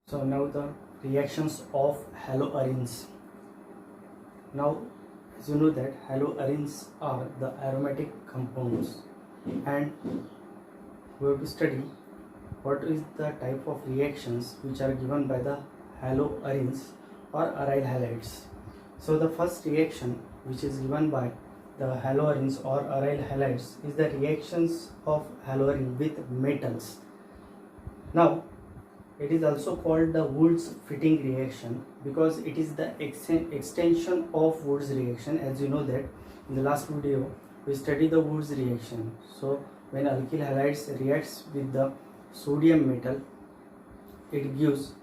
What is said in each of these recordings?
So now the reactions of haloarenes. Now, as you know that haloarenes are the aromatic compounds, and we have to study what is the type of reactions which are given by the haloarenes or aryl halides. So the first reaction which is given by the haloarenes or aryl halides is the reactions of haloarene with metals. Now it is also called the Woods fitting reaction because it is the extension of Woods reaction. As you know that in the last video we studied the Woods reaction. So when alkyl halides reacts with the sodium metal, it gives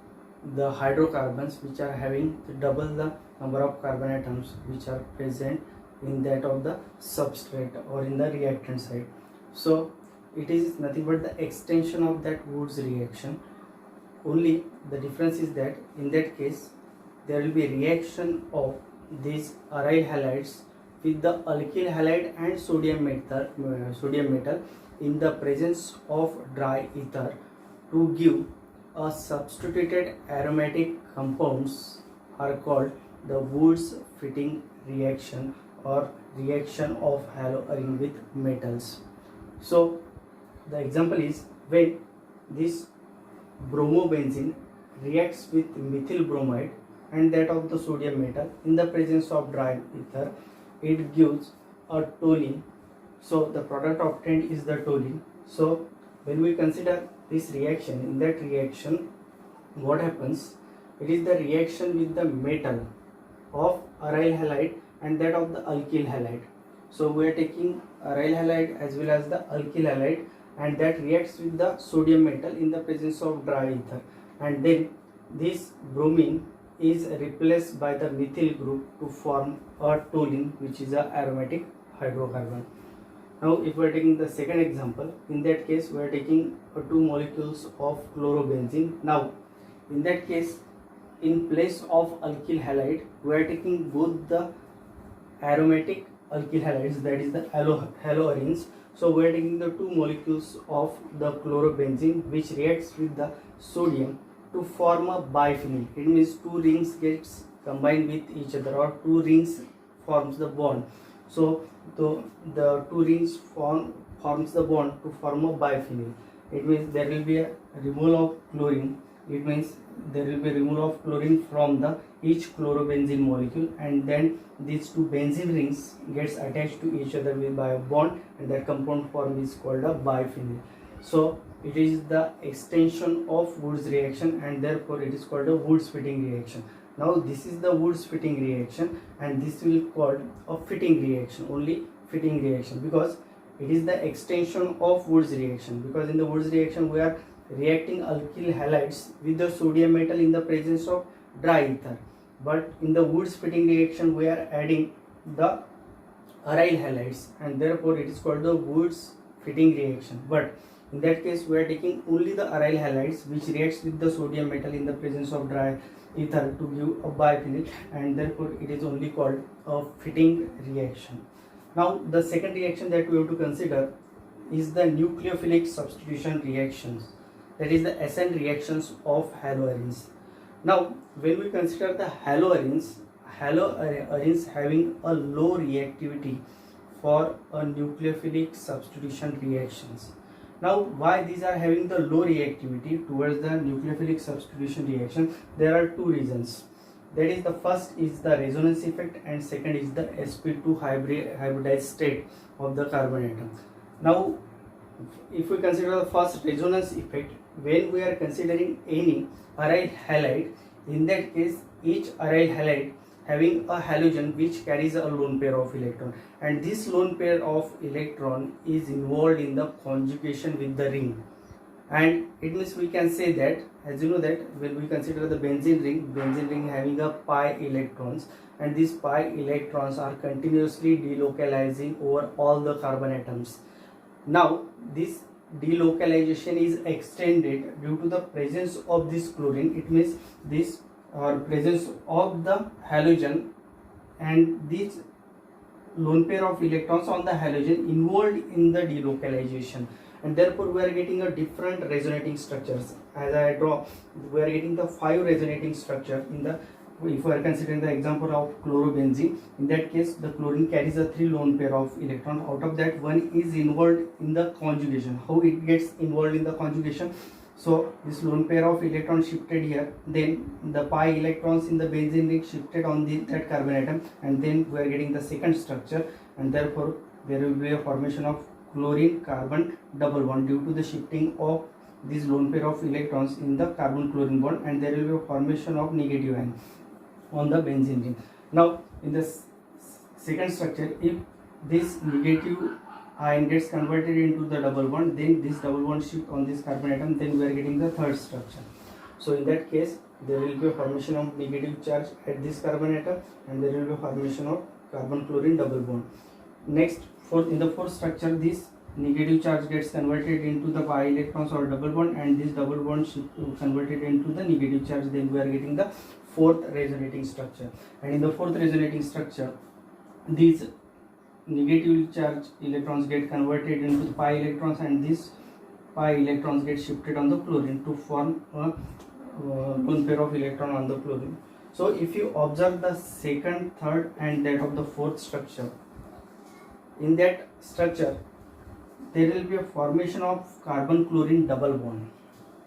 the hydrocarbons which are having double the number of carbon atoms which are present in that of the substrate or in the reactant side. So it is nothing but the extension of that Woods reaction. Only the difference is that in that case there will be reaction of these aryl halides with the alkyl halide and sodium metal in the presence of dry ether to give a substituted aromatic compounds are called the Woods fitting reaction or reaction of haloarene with metals. So the example is when this bromobenzene reacts with methyl bromide and that of the sodium metal in the presence of dry ether, it gives a toluene. So the product obtained is the toluene. So when we consider this reaction, in that reaction what happens, it is the reaction with the metal of aryl halide and that of the alkyl halide. So we are taking aryl halide as well as the alkyl halide, and that reacts with the sodium metal in the presence of dry ether, and then this bromine is replaced by the methyl group to form a toluene, which is a aromatic hydrocarbon. Now if we are taking the second example, in that case we are taking two molecules of chlorobenzene. Now in that case, in place of alkyl halide we are taking both the aromatic alkyl halides, that is the haloarenes. So we are taking the two molecules of the chlorobenzene which reacts with the sodium to form a biphenyl. It means two rings gets combined with each other, or two rings forms the bond. So the two rings forms the bond to form a biphenyl. It means there will be a removal of chlorine. It means there will be removal of chlorine from the each chlorobenzene molecule, and then these two benzene rings gets attached to each other by a bond, and that compound form is called a biphenyl. So it is the extension of Woods reaction, and therefore it is called a Woods fitting reaction. Now this is the Woods fitting reaction, and this will be called a fitting reaction, only fitting reaction, because it is the extension of Woods reaction. Because in the Woods reaction we are reacting alkyl halides with the sodium metal in the presence of dry ether, but in the Woods fitting reaction we are adding the aryl halides, and therefore it is called the Woods fitting reaction. But in that case we are taking only the aryl halides which reacts with the sodium metal in the presence of dry ether to give a biphenyl, and therefore it is only called a fitting reaction. Now the second reaction that we have to consider is the nucleophilic substitution reactions, that is the SN reactions of haloarenes. Now when we consider the haloarenes having a low reactivity for a nucleophilic substitution reactions. Now why these are having the low reactivity towards the nucleophilic substitution reaction? There are two reasons. That is, the first is the resonance effect, and second is the sp2 hybridized state of the carbon atom. Now if we consider the first, resonance effect, when we are considering any aryl halide, in that case each aryl halide having a halogen which carries a lone pair of electron, and this lone pair of electron is involved in the conjugation with the ring. And it means we can say that, as you know that when we consider the benzene ring having a pi electrons, and these pi electrons are continuously delocalizing over all the carbon atoms. Now this delocalization is extended due to the presence of this chlorine. It means this presence of the halogen, and this lone pair of electrons on the halogen involved in the delocalization, and therefore we are getting a different resonating structures. As I draw, we are getting the 5 resonating structure in the, if we are considering the example of chlorobenzene. In that case, the chlorine carries a 3 lone pair of electrons. Out of that, one is involved in the conjugation. How it gets involved in the conjugation? So this lone pair of electrons shifted here, then the pi electrons in the benzene ring shifted on that carbon atom, and then we are getting the second structure, and therefore there will be a formation of chlorine carbon double bond due to the shifting of this lone pair of electrons in the carbon chlorine bond, and there will be a formation of negative ion on the benzene ring. Now in the second structure, if this negative ion gets converted into the double bond, then this double bond shift on this carbon atom, then we are getting the third structure. So in that case, there will be a formation of negative charge at this carbon atom, and there will be a formation of carbon chlorine double bond. Next, in the fourth structure, this negative charge gets converted into the pi electrons or double bond, and this double bond converted into the negative charge, then we are getting the fourth resonating structure. And in the fourth resonating structure, these negative charge electrons get converted into the pi electrons, and these pi electrons get shifted on the chlorine to form a lone pair of electron on the chlorine. So if you observe the second, third and that of the fourth structure, in that structure there will be a formation of carbon chlorine double bond.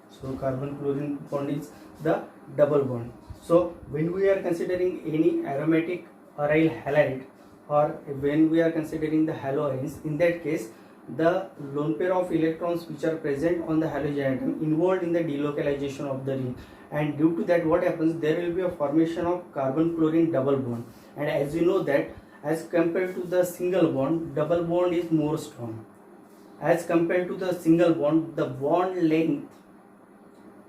So carbon chlorine bond is the double bond. So when we are considering any aromatic aryl halide, or when we are considering the haloarenes, in that case the lone pair of electrons which are present on the halogen atom involved in the delocalization of the ring, and due to that what happens, there will be a formation of carbon chlorine double bond. And as you know that as compared to the single bond, double bond is more strong. As compared to the single bond, the bond length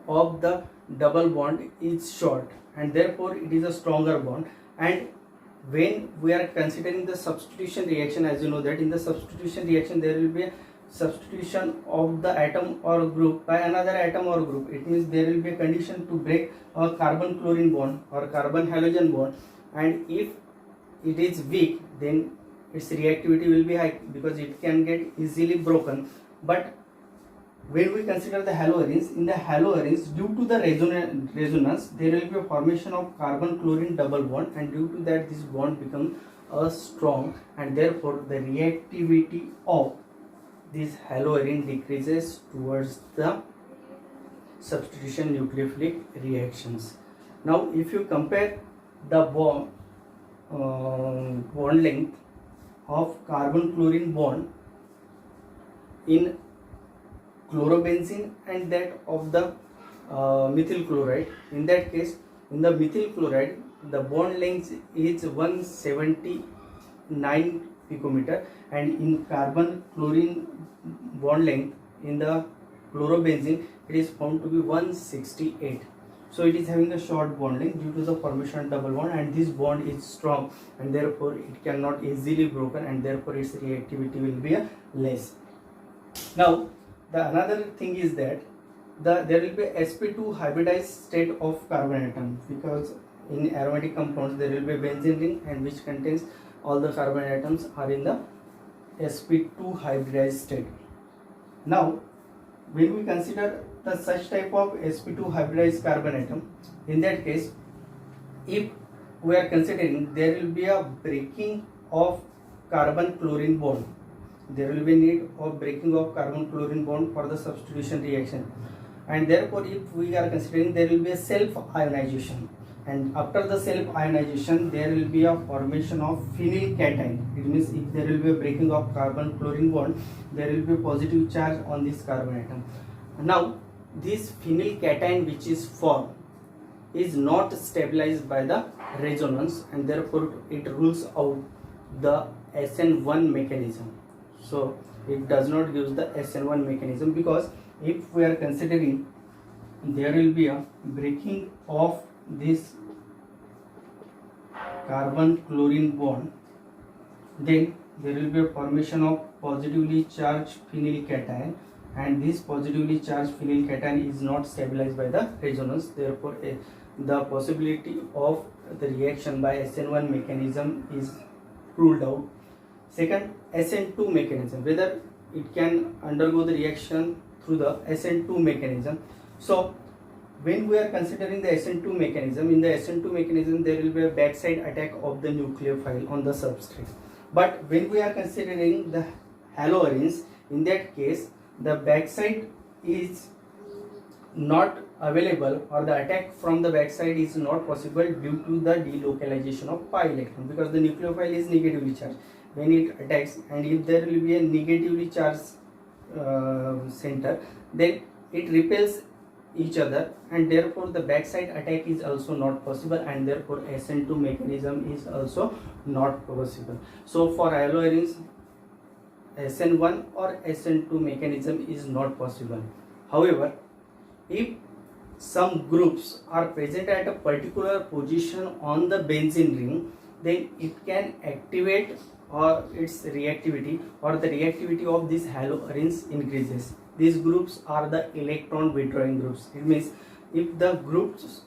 of the double bond is short, and therefore it is a stronger bond. And when we are considering the substitution reaction, as you know that in the substitution reaction there will be a substitution of the atom or group by another atom or group. It means there will be a condition to break a carbon chlorine bond or carbon halogen bond, and if it is weak, then its reactivity will be high because it can get easily broken. But when we consider the haloarenes, in the haloarenes, due to the resonance, there will be a formation of carbon chlorine double bond, and due to that this bond becomes strong, and therefore the reactivity of this haloarene decreases towards the substitution nucleophilic reactions. Now if you compare the bond length of carbon chlorine bond in chlorobenzene and that of the methyl chloride, in that case in the methyl chloride the bond length is 179 picometer, and in carbon chlorine bond length in the chlorobenzene it is found to be 168. So it is having a short bond length due to the formation of double bond, and this bond is strong, and therefore it cannot easily broken, and therefore its reactivity will be less. Now the another thing is that there will be sp2 hybridized state of carbon atom, because in aromatic compounds there will be a benzene ring, and which contains all the carbon atoms are in the sp2 hybridized state. Now when we consider the such type of sp2 hybridized carbon atom, in that case if we are considering there will be a breaking of carbon chlorine bond, there will be need of breaking of carbon chlorine bond for the substitution reaction, and therefore if we are considering there will be a self ionization, and after the self ionization there will be a formation of phenylcation. It means if there will be a breaking of carbon chlorine bond, there will be a positive charge on this carbon atom. Now this phenylcation which is formed is not stabilized by the resonance, and therefore it rules out the SN1 mechanism. So it does not use the SN1 mechanism, because if we are considering there will be a breaking of this carbon chlorine bond, then there will be a formation of positively charged phenylcation, and this positively charged phenylcation is not stabilized by the resonance. Therefore the possibility of the reaction by SN1 mechanism is ruled out. Second, SN2 mechanism, whether it can undergo the reaction through the SN2 mechanism. So when we are considering the SN2 mechanism, in the SN2 mechanism there will be a backside attack of the nucleophile on the substrate. But when we are considering the haloarenes, in that case the backside is not available, or the attack from the backside is not possible due to the delocalization of pi electron, because the nucleophile is negatively charged when it attacks, and if there will be a negatively charged center, then it repels each other, and therefore the backside attack is also not possible, and therefore SN2 mechanism is also not possible. So for haloarenes, SN1 or SN2 mechanism is not possible. However, if some groups are present at a particular position on the benzene ring, then it can activate or its reactivity, or the reactivity of these haloarenes increases. These groups are the electron withdrawing groups. It means if the groups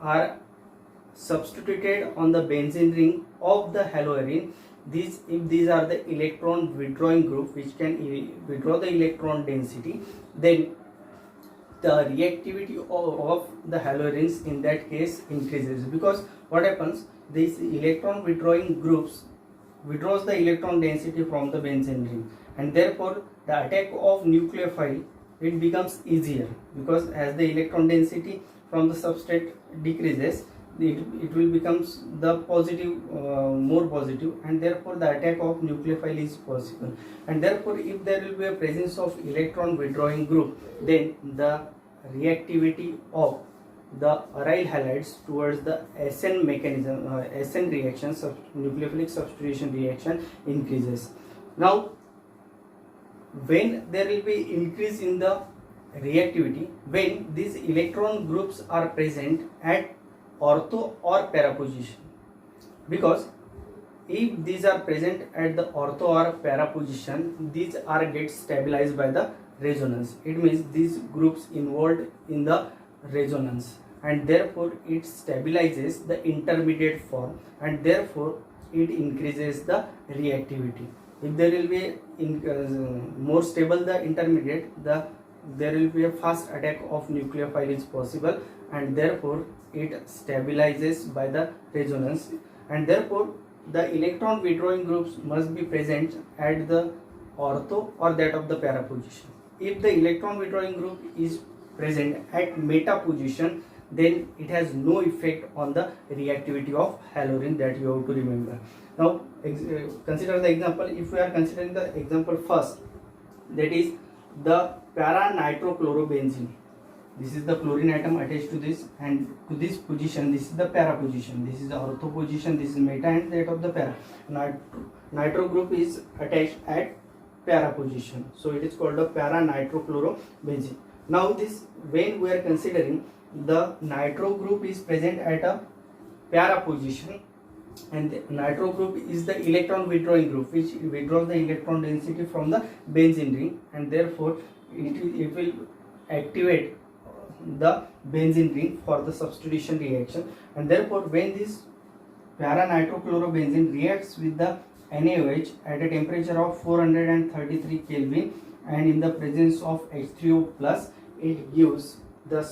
are substituted on the benzene ring of the haloarene, if these are the electron withdrawing group which can withdraw the electron density, then the reactivity of the haloarenes in that case increases, because what happens, these electron withdrawing groups withdraws the electron density from the benzene ring, and therefore the attack of nucleophile, it becomes easier, because as the electron density from the substrate decreases, it will becomes the positive, more positive, and therefore the attack of nucleophile is possible. And therefore if there will be a presence of electron withdrawing group, then the reactivity of the aryl halides towards the SN mechanism, SN reaction, nucleophilic substitution reaction increases. Now when there will be increase in the reactivity, when these electron groups are present at ortho or para position, because if these are present at the ortho or para position, these are get stabilized by the resonance. It means these groups involved in the resonance, and therefore it stabilizes the intermediate form, and therefore it increases the reactivity. If there will be more stable the intermediate, there will be a fast attack of nucleophile is possible, and therefore it stabilizes by the resonance, and therefore the electron withdrawing groups must be present at the ortho or that of the para position. If the electron withdrawing group is present at meta position, then it has no effect on the reactivity of haloarene, that you have to remember. Now consider the example. If we are considering the example first, that is the para nitrochlorobenzene. This is the chlorine atom attached to this, and to this position, this is the para position, this is the ortho position, this is meta and that of the para. Nitro group is attached at para position, so it is called a para nitrochlorobenzene. Now this, when we are considering the nitro group is present at a para position, and the nitro group is the electron withdrawing group which withdraws the electron density from the benzene ring, and therefore it will activate the benzene ring for the substitution reaction. And therefore when this para nitrochlorobenzene reacts with the NaOH at a temperature of 433 Kelvin and in the presence of H3O plus, it gives the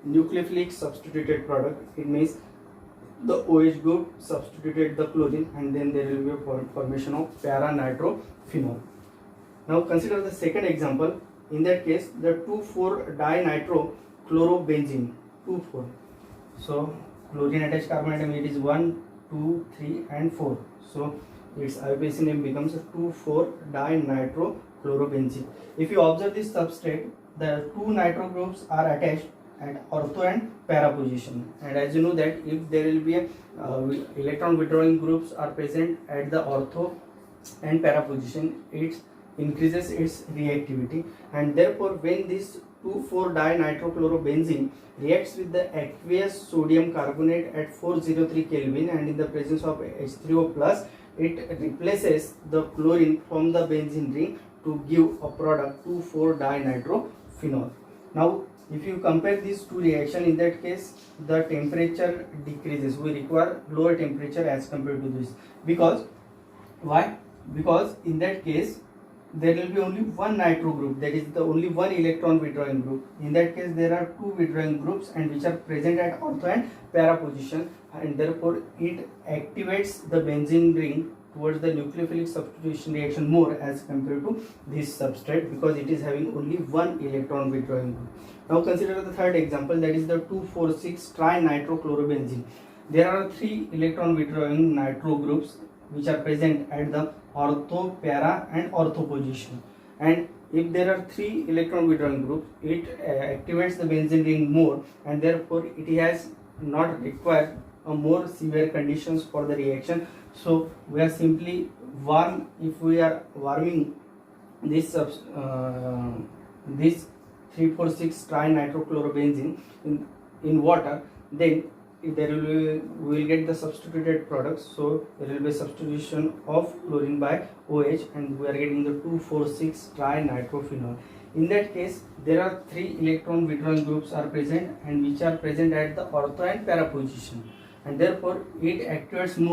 nucleophilic substituted product. It means the OH group substituted the chlorine, and then there will be a formation of para nitrophenol. Now consider the second example. In that case, the 2,4-dinitrochlorobenzene, 2,4. So chlorine attached carbon atom, it is 1, 2, 3 and 4. So its IUPAC name becomes 2,4-dinitrochlorobenzene. If you observe this substrate, the two nitro groups are attached at ortho and para position, and as you know that if there will be a electron withdrawing groups are present at the ortho and para position, it increases its reactivity, and therefore when this 2,4-dinitrochlorobenzene reacts with the aqueous sodium carbonate at 403 Kelvin and in the presence of H3O plus, it replaces the chlorine from the benzene ring to give a product 2,4-dinitrophenol. Now if you compare these two reactions, in that case the temperature decreases. We require lower temperature as compared to this, because why? Because in that case there will be only one nitro group, that is the only one electron withdrawing group. In that case there are two withdrawing groups and which are present at ortho and para position, and therefore it activates the benzene ring towards the nucleophilic substitution reaction more as compared to this substrate, because it is having only one electron withdrawing group. Now consider the third example, that is the 2,4,6 trinitrochlorobenzene. There are three electron withdrawing nitro groups which are present at the ortho, para and ortho position, and if there are three electron withdrawing groups, it activates the benzene ring more, and therefore it has not required a more severe conditions for the reaction. So we are simply if we are warming this 3,4,6 trinitrochlorobenzene in water, then there we will get the substituted products. So there will be substitution of chlorine by OH, and we are getting the 2,4,6 trinitrophenol. In that case there are three electron withdrawing groups are present and which are present at the ortho and para position, and therefore it activates more